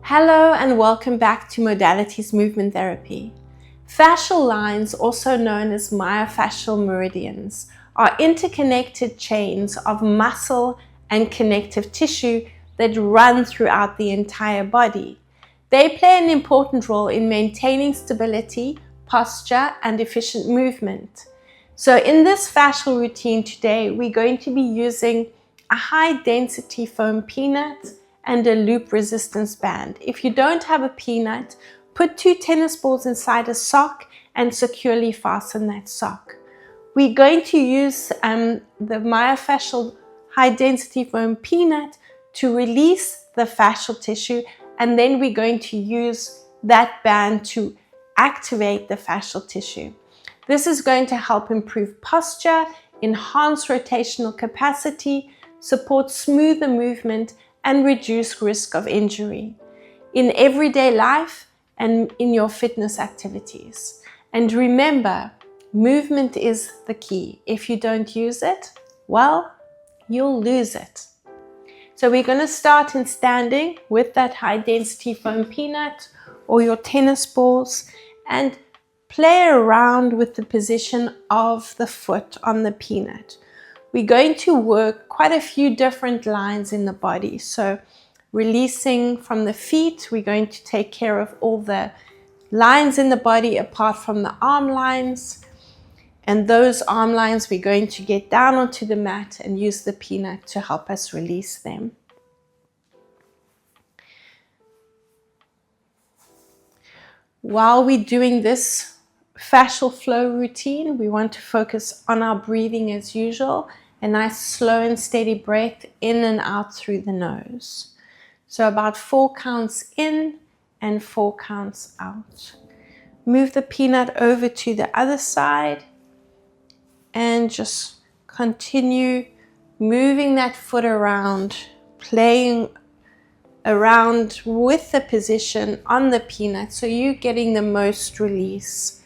Hello and welcome back to Modalities Movement Therapy. Fascial lines, also known as myofascial meridians, are interconnected chains of muscle and connective tissue that run throughout the entire body. They play an important role in maintaining stability, posture, and efficient movement. So in this fascial routine today, we're going to be using a high-density foam peanut and a loop resistance band. If you don't have a peanut, put 2 tennis balls inside a sock and securely fasten that sock. We're going to use the myofascial high-density foam peanut to release the fascial tissue, and then we're going to use that band to activate the fascial tissue. This is going to help improve posture, enhance rotational capacity, support smoother movement, and reduce risk of injury in everyday life and in your fitness activities. And remember, movement is the key. If you don't use it, well, you'll lose it. So we're going to start in standing with that high density foam peanut or your tennis balls and play around with the position of the foot on the peanut. We're going to work quite a few different lines in the body. So releasing from the feet, we're going to take care of all the lines in the body apart from the arm lines. And those arm lines, we're going to get down onto the mat and use the peanut to help us release them. While we're doing this fascial flow routine, we want to focus on our breathing as usual. A nice slow and steady breath in and out through the nose. So about 4 counts in and 4 counts out. Move the peanut over to the other side and just continue moving that foot around, playing around with the position on the peanut so you're getting the most release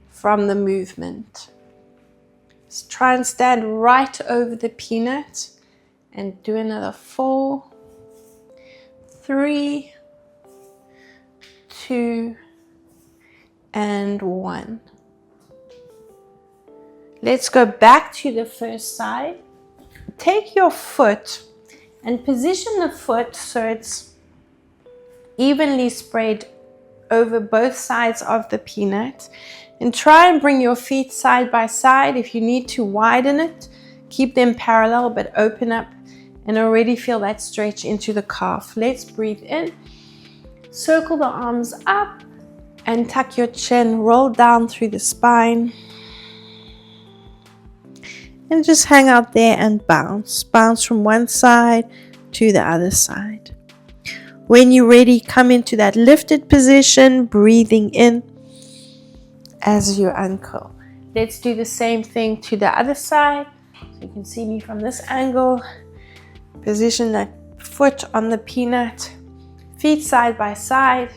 from the movement. Just try and stand right over the peanut and do another 4, 3, 2, and 1. Let's go back to the first side. Take your foot and position the foot so it's evenly spread over both sides of the peanut, and try and bring your feet side by side. If you need to widen it, keep them parallel but open up and already feel that stretch into the calf. Let's breathe in, circle the arms up and tuck your chin, roll down through the spine and just hang out there and bounce from one side to the other side. When you're ready, come into that lifted position, breathing in as you uncurl. Let's do the same thing to the other side. So you can see me from this angle. Position that foot on the peanut, feet side by side,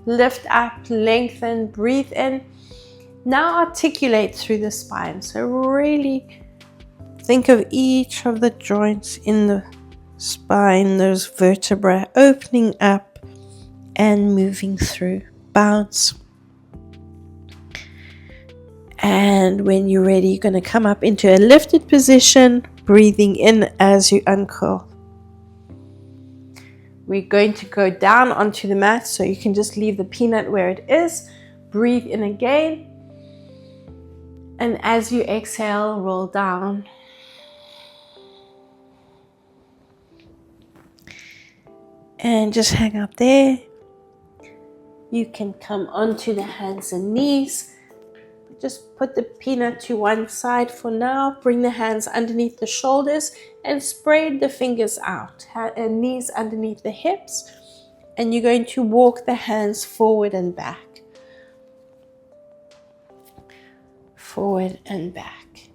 lift up, lengthen, breathe in. Now articulate through the spine. So really think of each of the joints in the spine, those vertebrae opening up and moving through. Bounce. And when you're ready, you're going to come up into a lifted position, breathing in as you uncurl. We're going to go down onto the mat, so you can just leave the peanut where it is. Breathe in again. And as you exhale, roll down. And just hang out there. You can come onto the hands and knees. Just put the peanut to one side for now. Bring the hands underneath the shoulders and spread the fingers out. Knees underneath the hips. And you're going to walk the hands forward and back. Forward and back.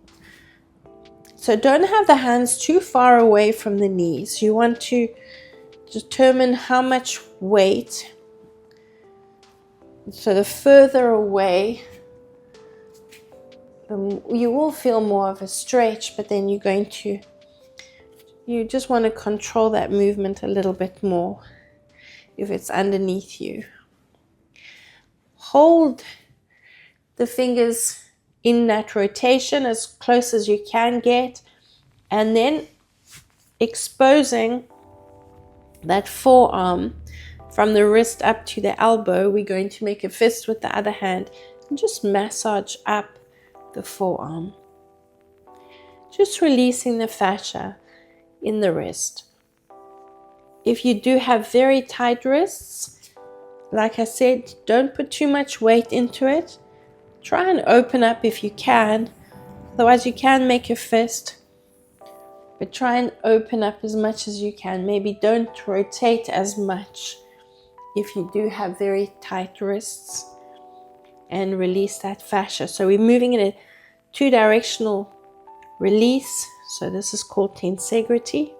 So don't have the hands too far away from the knees. You want to determine how much weight. So the further away, you will feel more of a stretch, but then you just want to control that movement a little bit more. if it's underneath you. Hold the fingers in that rotation as close as you can get, and then exposing that forearm from the wrist up to the elbow. We're going to make a fist with the other hand and just massage up the forearm, just releasing the fascia in the wrist. If you do have very tight wrists, like I said, don't put too much weight into it. Try and open up if you can. Otherwise, you can make a fist, but try and open up as much as you can. Maybe don't rotate as much if you do have very tight wrists, and release that fascia. So we're moving in a two-directional release. So this is called tensegrity.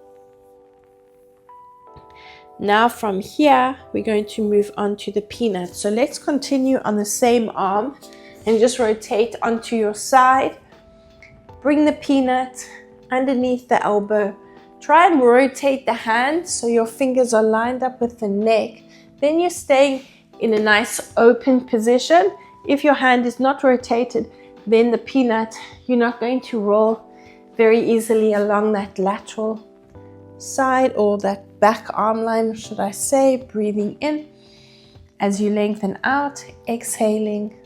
Now from here, we're going to move on to the peanut. So let's continue on the same arm and just rotate onto your side. Bring the peanut underneath the elbow. Try and rotate the hand so your fingers are lined up with the neck. Then you're staying in a nice open position. If your hand is not rotated, then the peanut, you're not going to roll very easily along that lateral side or that back arm line, should I say. Breathing in as you lengthen out, exhaling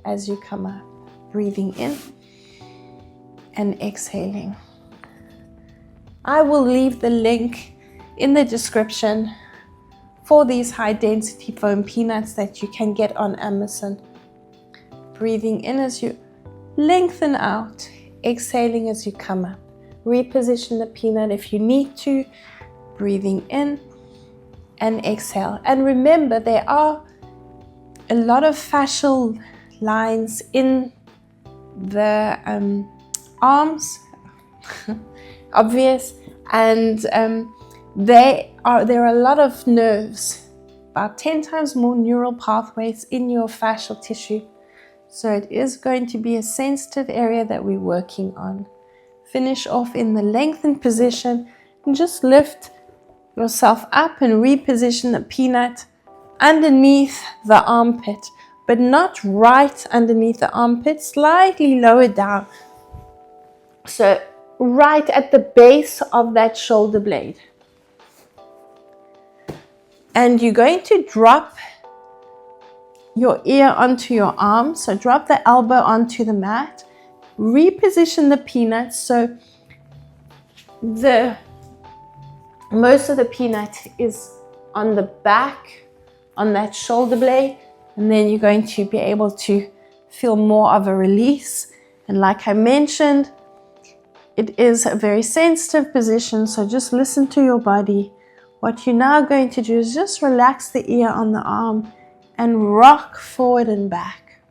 as you come up. Breathing in and exhaling. I will leave the link in the description for these high density foam peanuts that you can get on Amazon. Breathing in as you lengthen out, exhaling as you come up. Reposition the peanut if you need to. Breathing in and exhale. And remember, there are a lot of fascial lines in the arms, obvious, and there are a lot of nerves, about 10 times more neural pathways in your fascial tissue. So it is going to be a sensitive area that we're working on. Finish off in the lengthened position and just lift yourself up and reposition the peanut underneath the armpit, but not right underneath the armpit, slightly lower down. So right at the base of that shoulder blade. And you're going to drop your ear onto your arm. So drop the elbow onto the mat. Reposition the peanut so most of the peanut is on the back, on that shoulder blade, and then you're going to be able to feel more of a release. And like I mentioned, it is a very sensitive position, so just listen to your body. What you're now going to do is just relax the ear on the arm and rock forward and back.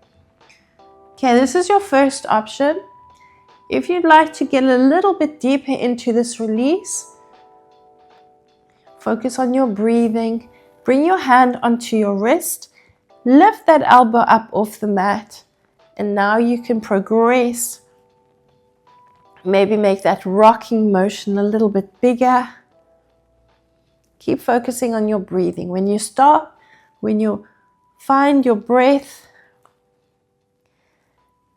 Okay, this is your first option. If you'd like to get a little bit deeper into this release, focus on your breathing. Bring your hand onto your wrist. Lift that elbow up off the mat. And now you can progress. Maybe make that rocking motion a little bit bigger. Keep focusing on your breathing. When you stop, when you find your breath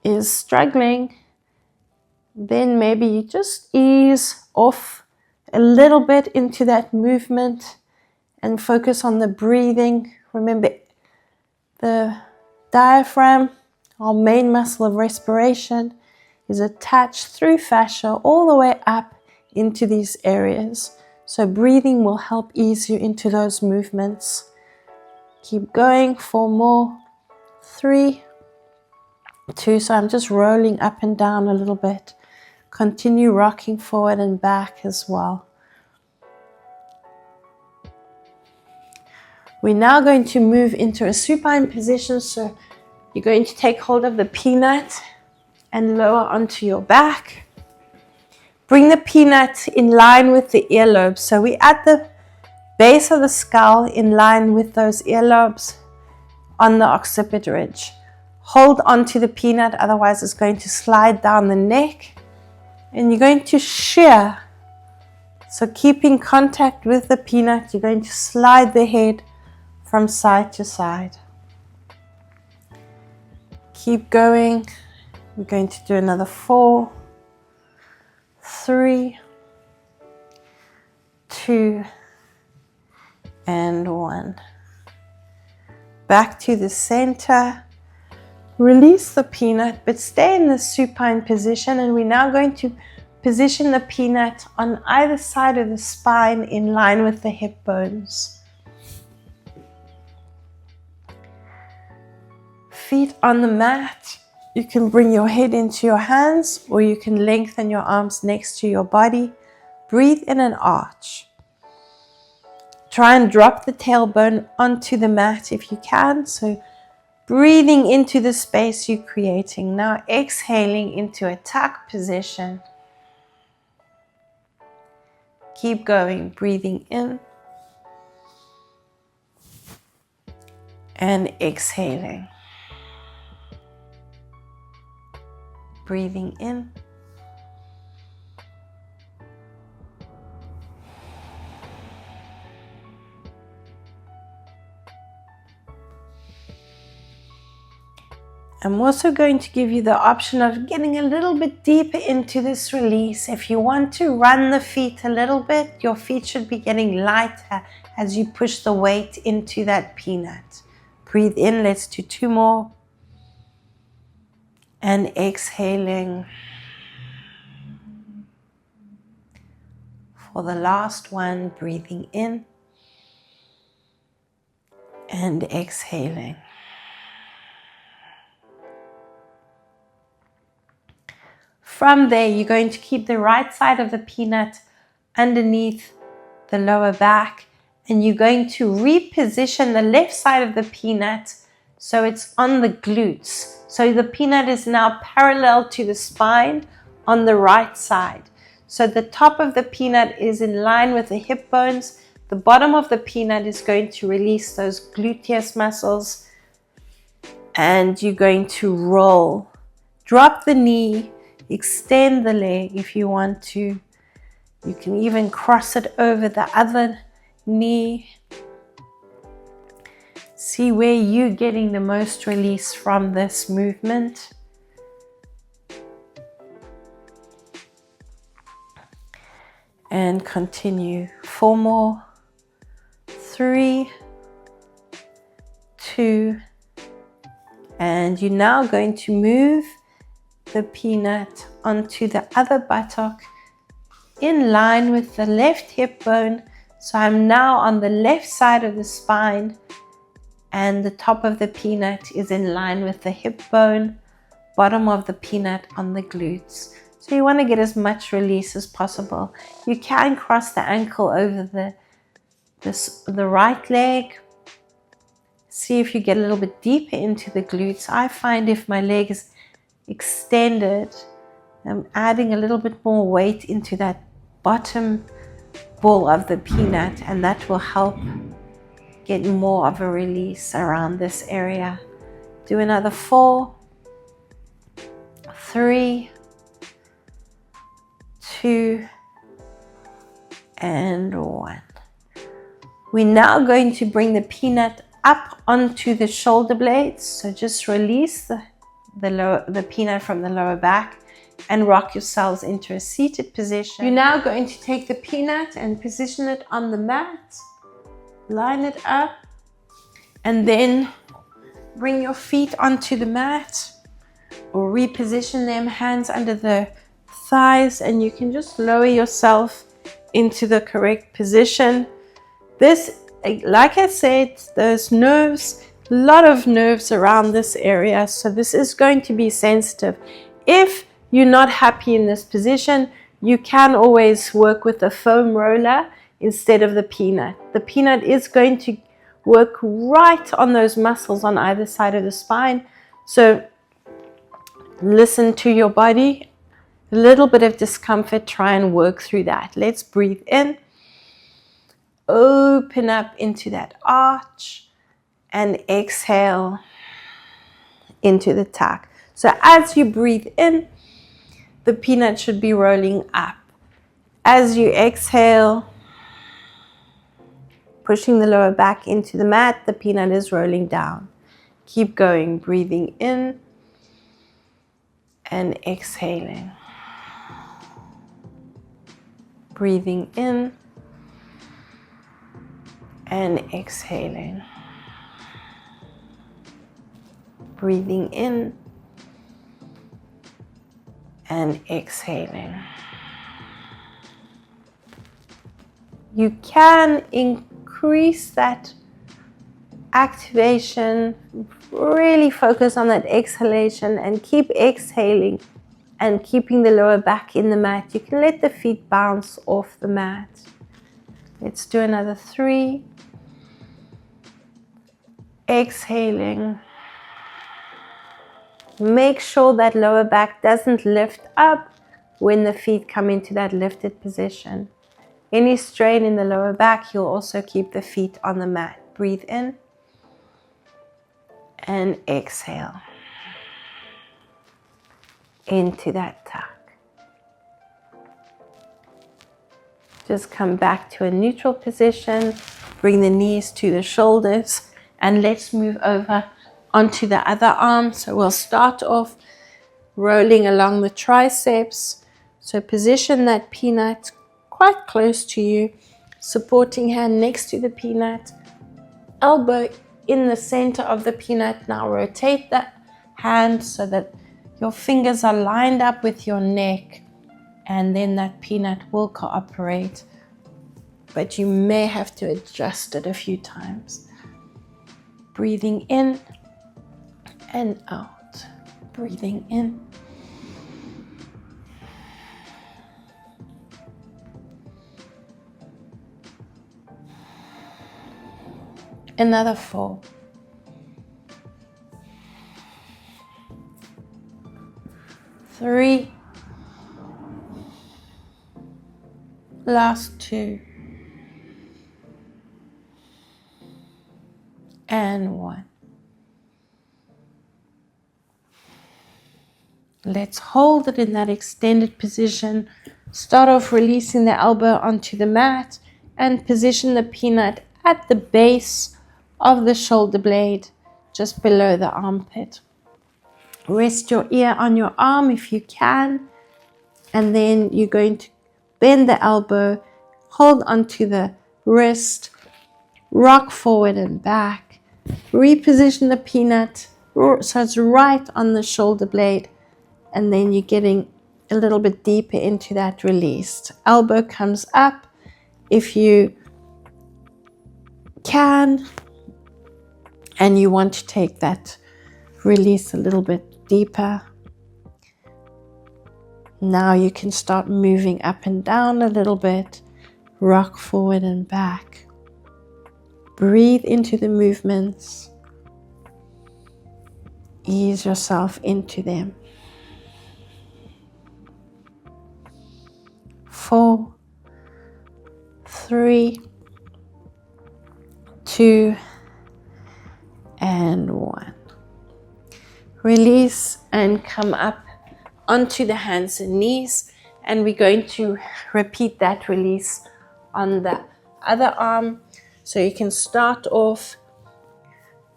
is struggling, then maybe you just ease off a little bit into that movement and focus on the breathing. Remember, the diaphragm, our main muscle of respiration, is attached through fascia all the way up into these areas. So breathing will help ease you into those movements. Keep going. 4 more. 3, 2. So I'm just rolling up and down a little bit. Continue rocking forward and back as well. We're now going to move into a supine position. So you're going to take hold of the peanut and lower onto your back. Bring the peanut in line with the earlobes. So we're at the base of the skull in line with those earlobes on the occiput ridge. Hold onto the peanut, otherwise it's going to slide down the neck. And you're going to shear. So keeping contact with the peanut, you're going to slide the head from side to side. Keep going. We're going to do another 4, 3, 2, and 1. Back to the center. Release the peanut, but stay in the supine position, and we're now going to position the peanut on either side of the spine in line with the hip bones. Feet on the mat. You can bring your head into your hands, or you can lengthen your arms next to your body. Breathe in an arch. Try and drop the tailbone onto the mat if you can. So breathing into the space you're creating. Now exhaling into a tuck position. Keep going, breathing in and exhaling. Breathing in I'm also going to give you the option of getting a little bit deeper into this release. If you want to run the feet a little bit, your feet should be getting lighter as you push the weight into that peanut. Breathe in, let's do 2 more. And exhaling for the last one, breathing in and exhaling. From there, you're going to keep the right side of the peanut underneath the lower back, and you're going to reposition the left side of the peanut so it's on the glutes. So the peanut is now parallel to the spine on the right side. So the top of the peanut is in line with the hip bones. The bottom of the peanut is going to release those gluteus muscles, and you're going to roll. Drop the knee, extend the leg if you want to. You can even cross it over the other knee. See where you're getting the most release from this movement. And continue. 4 more. 3, 2, and you're now going to move the peanut onto the other buttock in line with the left hip bone. So I'm now on the left side of the spine, and the top of the peanut is in line with the hip bone, bottom of the peanut on the glutes. So you want to get as much release as possible. You can cross the ankle over the right leg. See if you get a little bit deeper into the glutes. I find if my leg is extended, I'm adding a little bit more weight into that bottom ball of the peanut, and that will help get more of a release around this area. Do another 4, 3, 2, and 1. We're now going to bring the peanut up onto the shoulder blades. So just release the peanut from the lower back and rock yourselves into a seated position. You're now going to take the peanut and position it on the mat. Line it up, and then bring your feet onto the mat, or reposition them, hands under the thighs, and you can just lower yourself into the correct position. This, like I said, there's nerves, a lot of nerves around this area, so this is going to be sensitive. If you're not happy in this position, you can always work with a foam roller instead of the peanut. The peanut is going to work right on those muscles on either side of the spine. So listen to your body. A little bit of discomfort, try and work through that. Let's breathe in. Open up into that arch, and exhale into the tuck. So as you breathe in, the peanut should be rolling up. As you exhale, pushing the lower back into the mat, the peanut is rolling down. Keep going, breathing in and exhaling. Breathing in and exhaling. Breathing in and exhaling. You can increase that activation, really focus on that exhalation and keep exhaling and keeping the lower back in the mat. You can let the feet bounce off the mat. Let's do another 3. Exhaling. Make sure that lower back doesn't lift up when the feet come into that lifted position. Any strain in the lower back, you'll also keep the feet on the mat. Breathe in and exhale into that tuck. Just come back to a neutral position. Bring the knees to the shoulders and let's move over onto the other arm. So we'll start off rolling along the triceps. So position that peanut quite close to you, supporting hand next to the peanut, elbow in the center of the peanut. Now rotate that hand so that your fingers are lined up with your neck, and then that peanut will cooperate, but you may have to adjust it a few times. Breathing in and out. Breathing in another 4. 3. Last 2. And 1. Let's hold it in that extended position. Start off releasing the elbow onto the mat and position the peanut at the base of the shoulder blade, just below the armpit. Rest your ear on your arm if you can, and then you're going to bend the elbow, hold onto the wrist, rock forward and back, reposition the peanut so it's right on the shoulder blade, and then you're getting a little bit deeper into that release. Elbow comes up if you can, and you want to take that release a little bit deeper. Now you can start moving up and down a little bit, rock forward and back. Breathe into the movements. Ease yourself into them. 4, 3, 2, and 1. Release and come up onto the hands and knees, and we're going to repeat that release on the other arm. So you can start off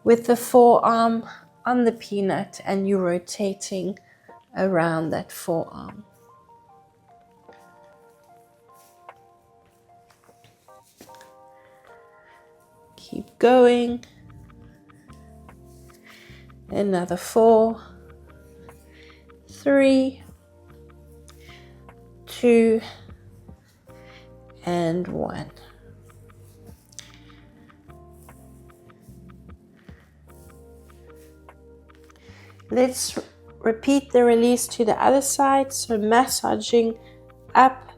with the forearm on the peanut and you're rotating around that forearm. Keep going. Another 4, 3, 2, and 1. Let's repeat the release to the other side. So massaging up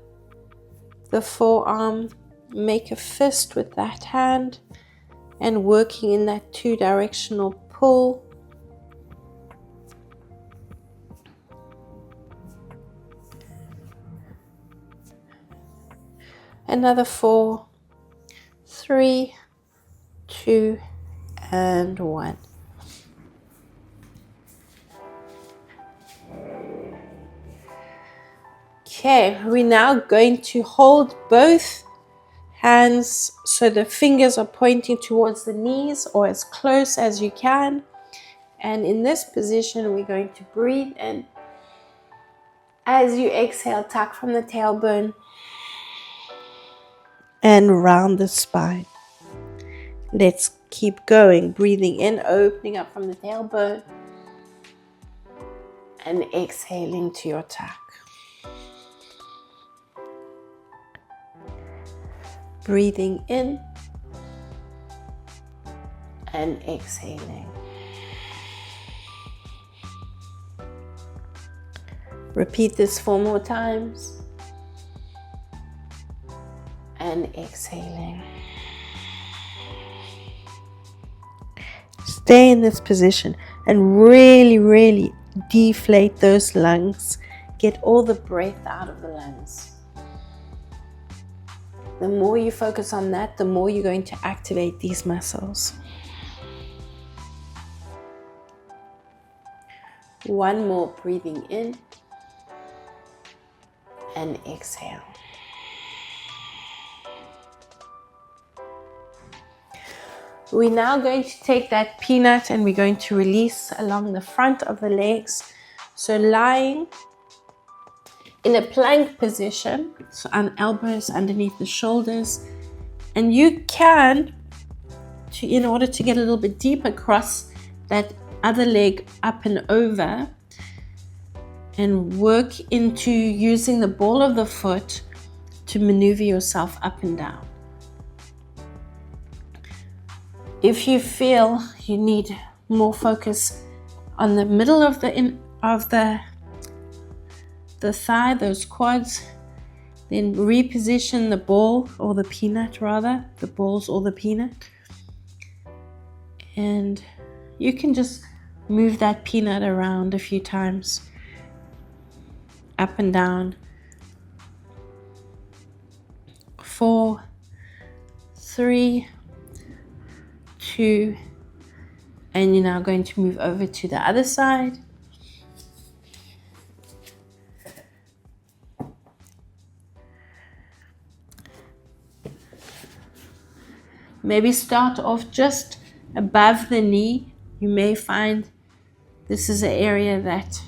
the forearm, make a fist with that hand and working in that 2-directional pull. Another 4, 3, 2, and 1. Okay, we're now going to hold both Hands so the fingers are pointing towards the knees or as close as you can. And in this position, we're going to breathe in. As you exhale, tuck from the tailbone and round the spine. Let's keep going. Breathing in, opening up from the tailbone and exhaling to your tuck. Breathing in and exhaling. Repeat this 4 more times and exhaling. Stay in this position and really deflate those lungs. Get all the breath out of the lungs. The more you focus on that, the more you're going to activate these muscles. 1 more, breathing in and exhale. We're now going to take that peanut and we're going to release along the front of the legs. So lying in a plank position, so on elbows underneath the shoulders. And you can, in order to get a little bit deeper, cross that other leg up and over and work into using the ball of the foot to maneuver yourself up and down. If you feel you need more focus on the middle of the thigh, those quads, then reposition the ball or the peanut rather, the balls or the peanut. And you can just move that peanut around a few times, up and down. 4, 3, 2, and you're now going to move over to the other side. Maybe start off just above the knee. You may find this is an area that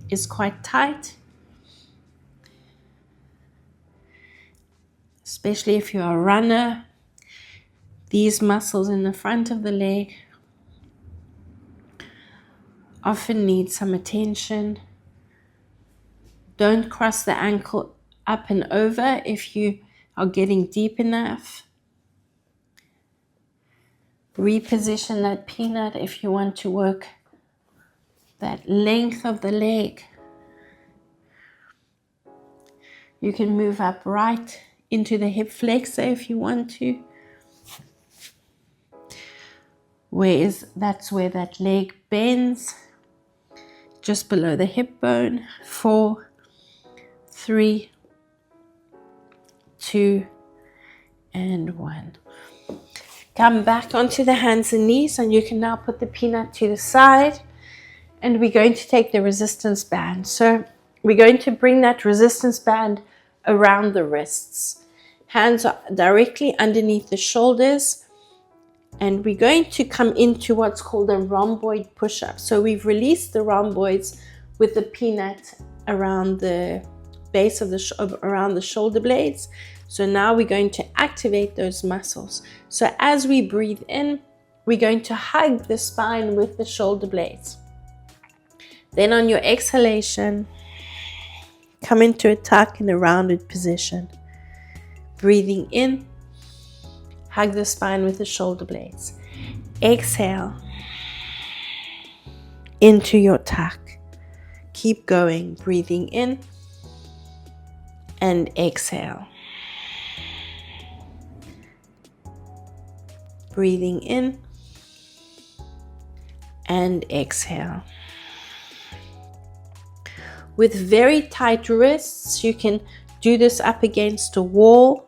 is quite tight, especially if you're a runner. These muscles in the front of the leg often need some attention. Don't cross the ankle up and over if you are getting deep enough. Reposition that peanut if you want to work that length of the leg. You can move up right into the hip flexor if you want to. That's where that leg bends, just below the hip bone. 4, 3, 2, and 1. Come back onto the hands and knees, and you can now put the peanut to the side, and we're going to take the resistance band. So we're going to bring that resistance band around the wrists. Hands are directly underneath the shoulders, and we're going to come into what's called a rhomboid push-up. So we've released the rhomboids with the peanut around the base of around the shoulder blades. So now we're going to activate those muscles. So as we breathe in, we're going to hug the spine with the shoulder blades. Then on your exhalation, come into a tuck in a rounded position. Breathing in, hug the spine with the shoulder blades. Exhale into your tuck. Keep going, breathing in and exhale. Breathing in and exhale. With very tight wrists, you can do this up against a wall.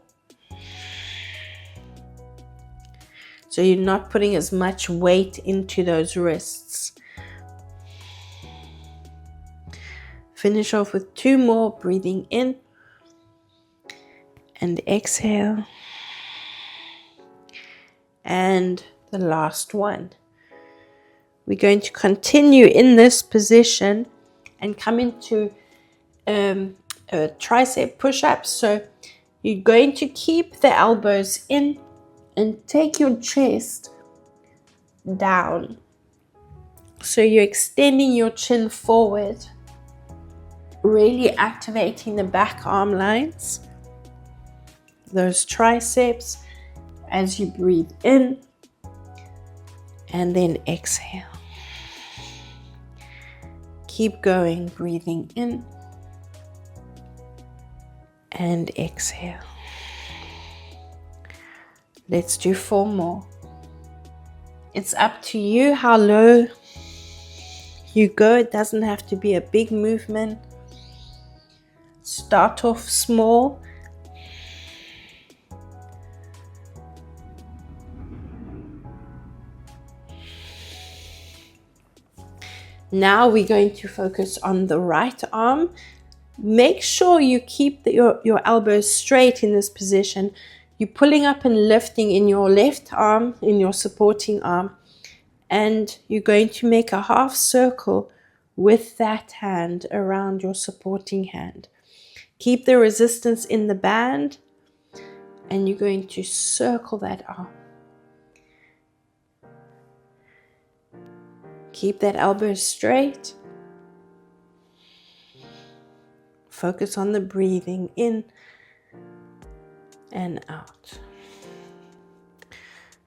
So you're not putting as much weight into those wrists. Finish off with 2 more, breathing in and exhale. and the last one. We're going to continue in this position and come into a tricep push-up. So you're going to keep the elbows in and take your chest down. So you're extending your chin forward, really activating the back arm lines, those triceps as you breathe in and then exhale. Keep going, breathing in and exhale. Let's do 4 more. It's up to you how low you go. It doesn't have to be a big movement. Start off small. Now we're going to focus on the right arm. Make sure you keep your elbows straight in this position. You're pulling up and lifting in your left arm, in your supporting arm, and you're going to make a half circle with that hand around your supporting hand. Keep the resistance in the band, and you're going to circle that arm. Keep that elbow straight. Focus on the breathing in and out.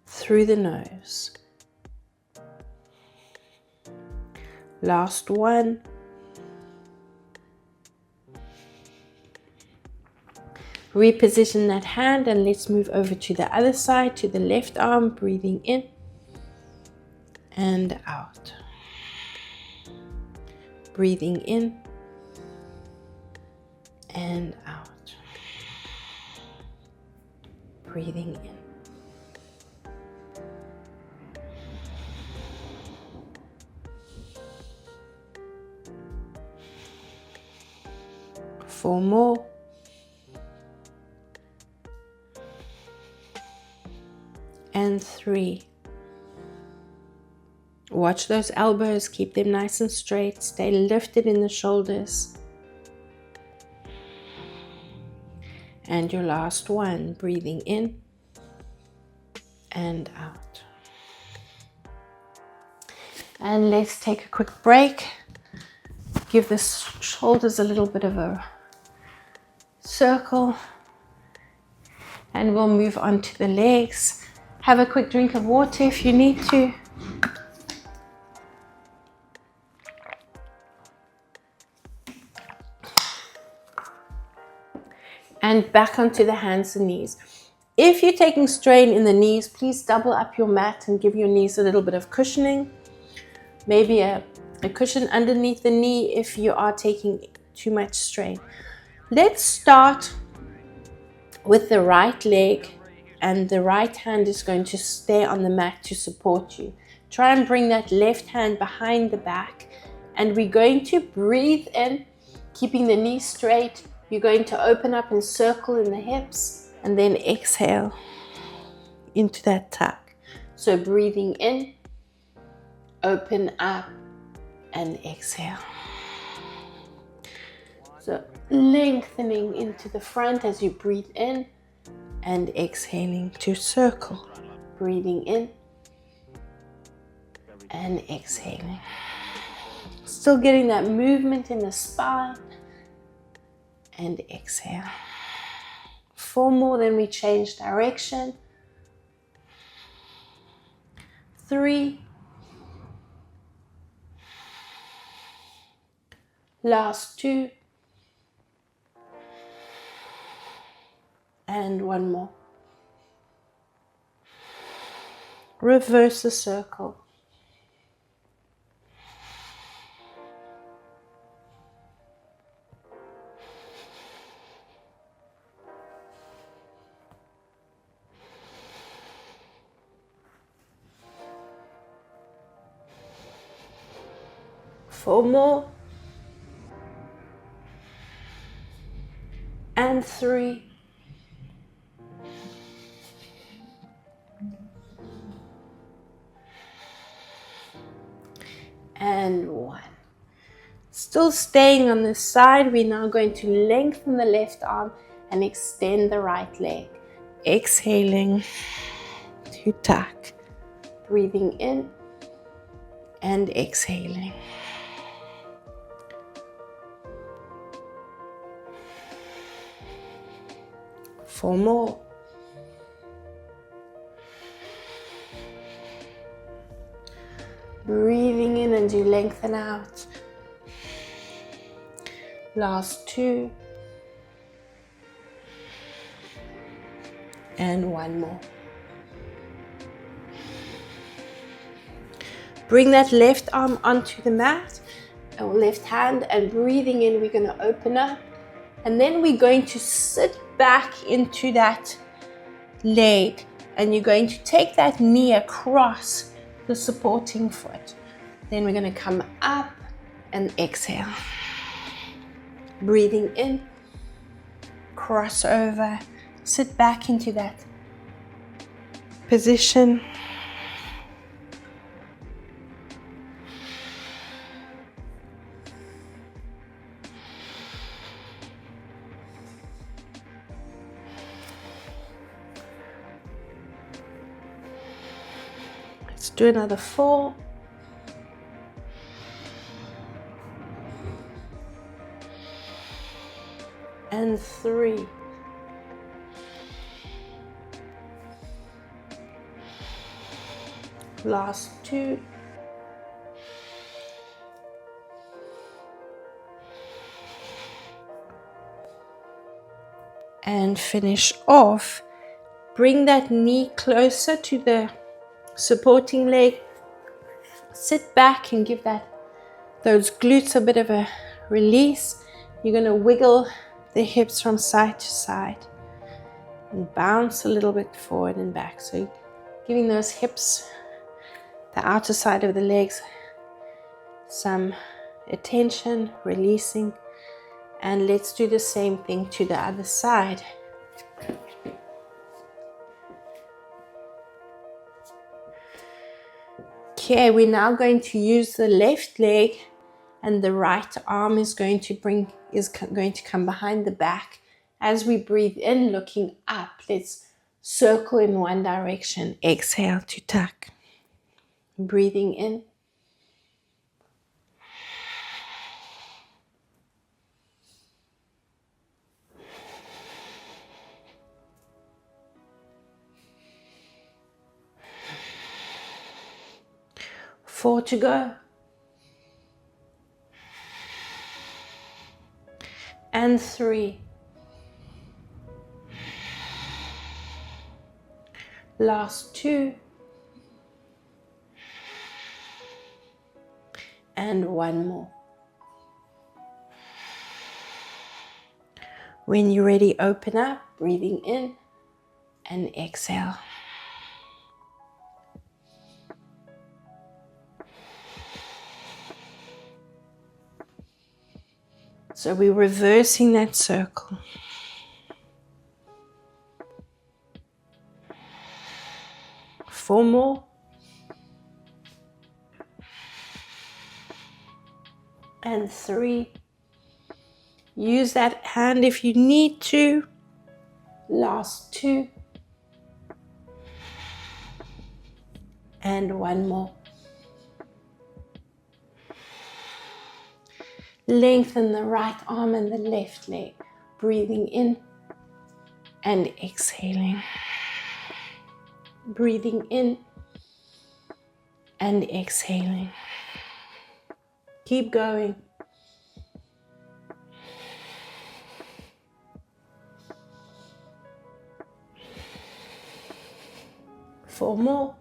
Through the nose. Last one. Reposition that hand and let's move over to the other side, to the left arm, breathing in and out. Breathing in and out. Breathing in. Four more. And 3. Watch those elbows, keep them nice and straight, stay lifted in the shoulders. And your last one, breathing in and out. And let's take a quick break. Give the shoulders a little bit of a circle. And we'll move on to the legs. Have a quick drink of water if you need to. And back onto the hands and knees. If you're taking strain in the knees, please double up your mat and give your knees a little bit of cushioning. Maybe a cushion underneath the knee if you are taking too much strain. Let's start with the right leg, and the right hand is going to stay on the mat to support you. Try and bring that left hand behind the back, and we're going to breathe in, keeping the knee straight. You're going to open up and circle in the hips, and then exhale into that tuck. So breathing in, open up, and exhale. So lengthening into the front as you breathe in, and exhaling to circle. Breathing in and exhaling. Still getting that movement in the spine. And exhale. 4 more, then we change direction. 3. Last 2. And 1 more. Reverse the circle. Four more. And 3. and 1. Still staying on this side, we're now going to lengthen the left arm and extend the right leg. Exhaling to tuck. Breathing in and exhaling. Four more. Breathing in and you lengthen out. Last 2. And 1 more. Bring that left arm onto the mat, or left hand, and breathing in, we're going to open up. And then we're going to sit back into that leg. And you're going to take that knee across the supporting foot. Then we're going to come up and exhale. Breathing in, cross over, sit back into that position. Let's do another 4. And 3. Last 2. And finish off. Bring that knee closer to the supporting leg. Sit back and give those glutes a bit of a release. You're going to wiggle the hips from side to side and bounce a little bit forward and back. So giving those hips, the outer side of the legs, some attention, releasing. And let's do the same thing to the other side. Okay, we're now going to use the left leg, and the right arm is going to come behind the back. As we breathe in, looking up, let's circle in one direction. Exhale to tuck. Breathing in. Four to go. And 3. Last 2. And 1 more. When you're ready, open up, breathing in and exhale. So we're reversing that circle. Four more. And 3. Use that hand if you need to. Last 2. And 1 more. Lengthen the right arm and the left leg. Breathing in and exhaling. Breathing in and exhaling. Keep going. Four more.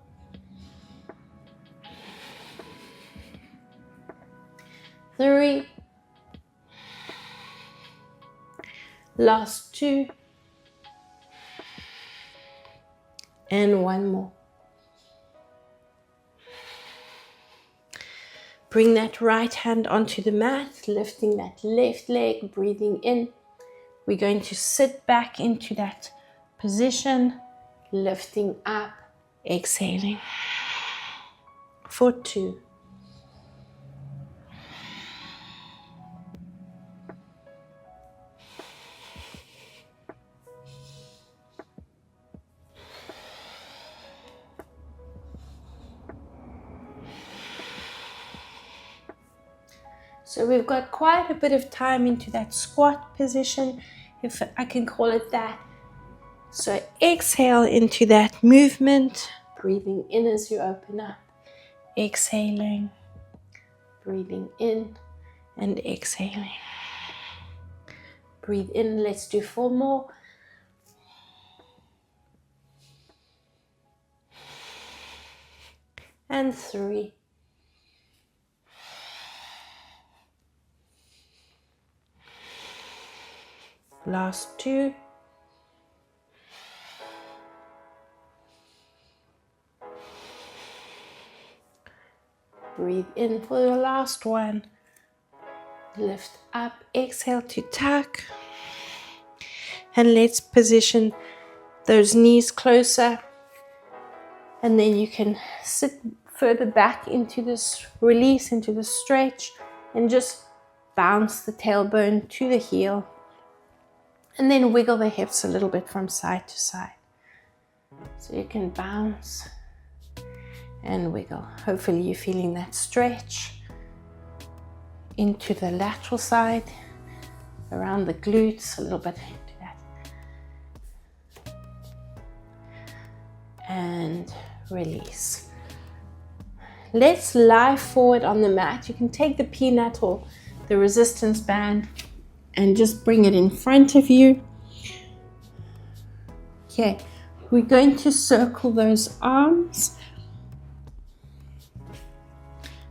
3. Last 2. And 1 more. Bring that right hand onto the mat, lifting that left leg, breathing in. We're going to sit back into that position, lifting up, exhaling. For 2. So we've got quite a bit of time into that squat position, if I can call it that. So exhale into that movement, breathing in as you open up, exhaling, breathing in and exhaling. Breathe in, let's do 4 more. And 3. Last 2. Breathe in for the last one. Lift up, exhale to tuck. And let's position those knees closer. And then you can sit further back into this release, into the stretch, and just bounce the tailbone to the heel. And then wiggle the hips a little bit from side to side. So you can bounce and wiggle. Hopefully you're feeling that stretch into the lateral side, around the glutes, a little bit into that. And release. Let's lie forward on the mat. You can take the peanut or the resistance band and just bring it in front of you. Okay, we're going to circle those arms.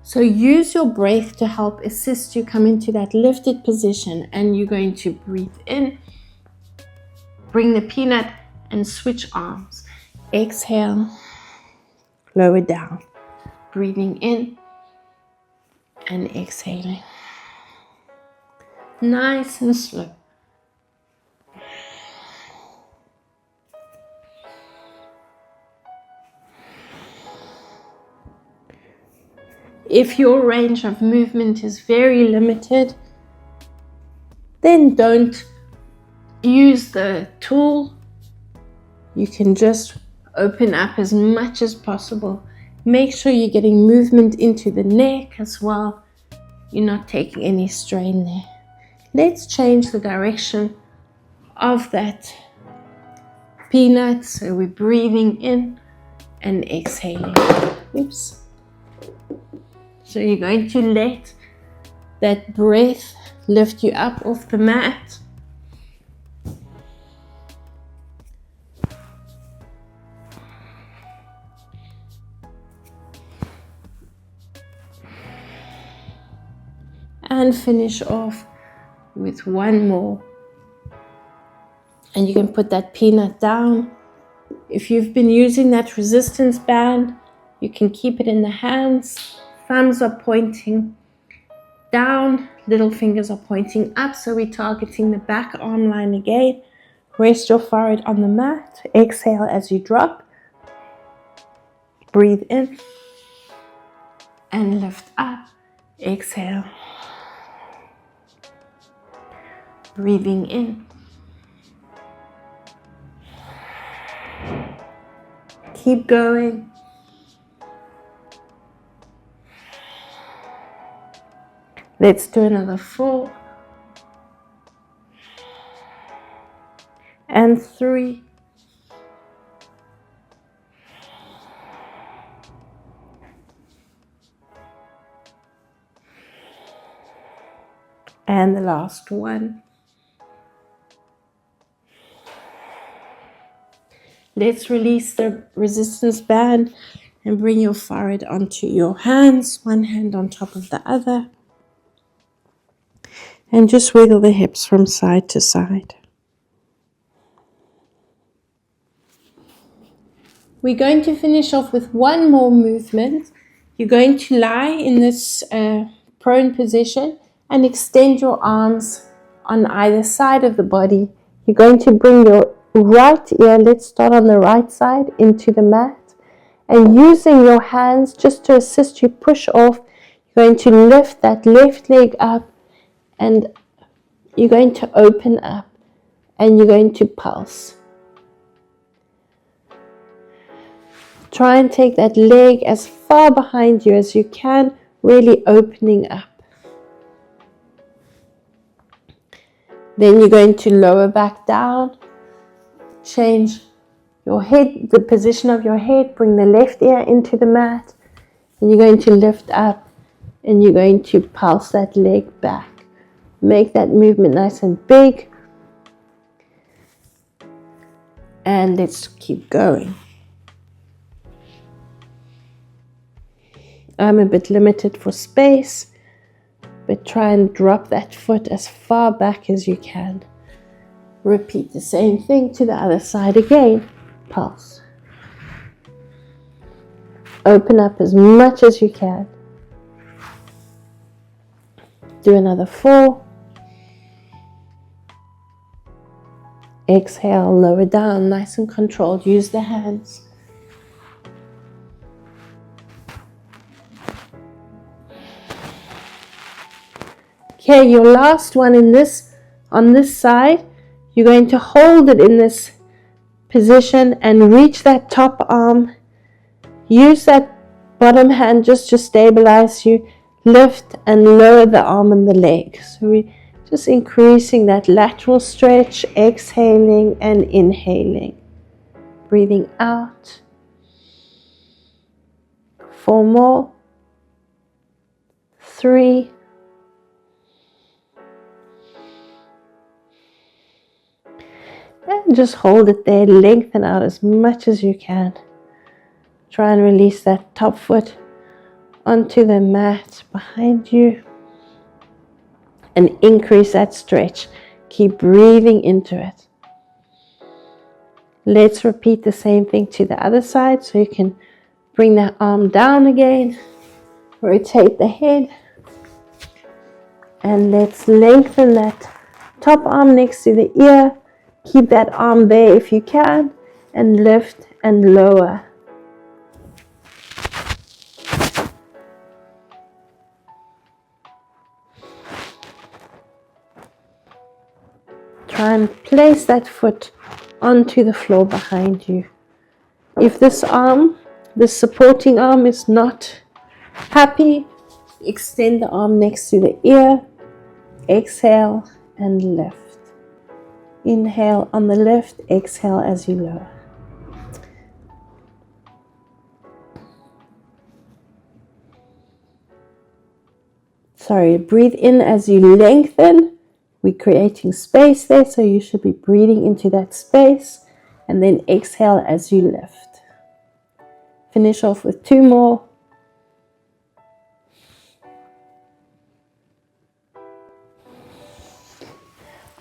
So use your breath to help assist you come into that lifted position, and you're going to breathe in, bring the peanut and switch arms. Exhale, lower down, breathing in and exhaling. Nice and slow. If your range of movement is very limited, then don't use the tool. You can just open up as much as possible. Make sure you're getting movement into the neck as well. You're not taking any strain there. Let's change the direction of that peanut. So we're breathing in and exhaling. Oops. So you're going to let that breath lift you up off the mat. And finish off with one more. And you can put that peanut down. If you've been using that resistance band, you can keep it in the hands. Thumbs are pointing down, little fingers are pointing up. So we're targeting the back arm line again. Rest your forehead on the mat. Exhale as you drop. Breathe in and lift up. Exhale. Breathing in. Keep going. Let's do another 4. And 3. And the last one. Let's release the resistance band and bring your forehead onto your hands, one hand on top of the other. And just wiggle the hips from side to side. We're going to finish off with one more movement. You're going to lie in this prone position and extend your arms on either side of the body. You're going to bring your right ear, let's start on the right side, into the mat. And using your hands just to assist you push off, you're going to lift that left leg up and you're going to open up and you're going to pulse. Try and take that leg as far behind you as you can, really opening up. Then you're going to lower back down, change your head, the position of your head, bring the left ear into the mat, and you're going to lift up and you're going to pulse that leg back. Make that movement nice and big. And let's keep going. I'm a bit limited for space, but try and drop that foot as far back as you can. Repeat the same thing to the other side again. Pulse. Open up as much as you can. Do another 4. Exhale, lower down, nice and controlled. Use the hands. Okay, your last one on this side, you're going to hold it in this position and reach that top arm. Use that bottom hand just to stabilize you. Lift and lower the arm and the leg. So we're just increasing that lateral stretch, exhaling and inhaling. Breathing out. 4 more. 3. And just hold it there, lengthen out as much as you can. Try and release that top foot onto the mat behind you. And increase that stretch. Keep breathing into it. Let's repeat the same thing to the other side. So you can bring that arm down again. Rotate the head. And let's lengthen that top arm next to the ear. Keep that arm there if you can, and lift and lower. Try and place that foot onto the floor behind you. If this arm, this supporting arm, is not happy, extend the arm next to the ear. Exhale and lift. Inhale on the lift, exhale as you lower. Sorry, breathe in as you lengthen. We're creating space there, so you should be breathing into that space. And then exhale as you lift. Finish off with 2 more.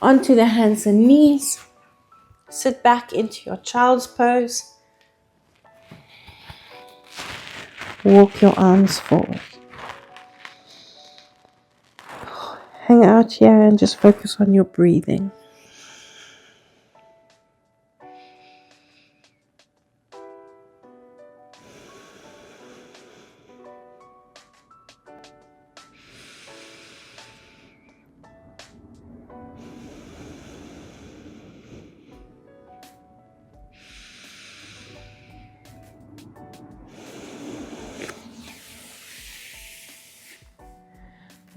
Onto the hands and knees. Sit back into your child's pose. Walk your arms forward. Hang out here and just focus on your breathing.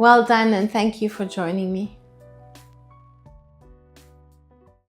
Well done, and thank you for joining me.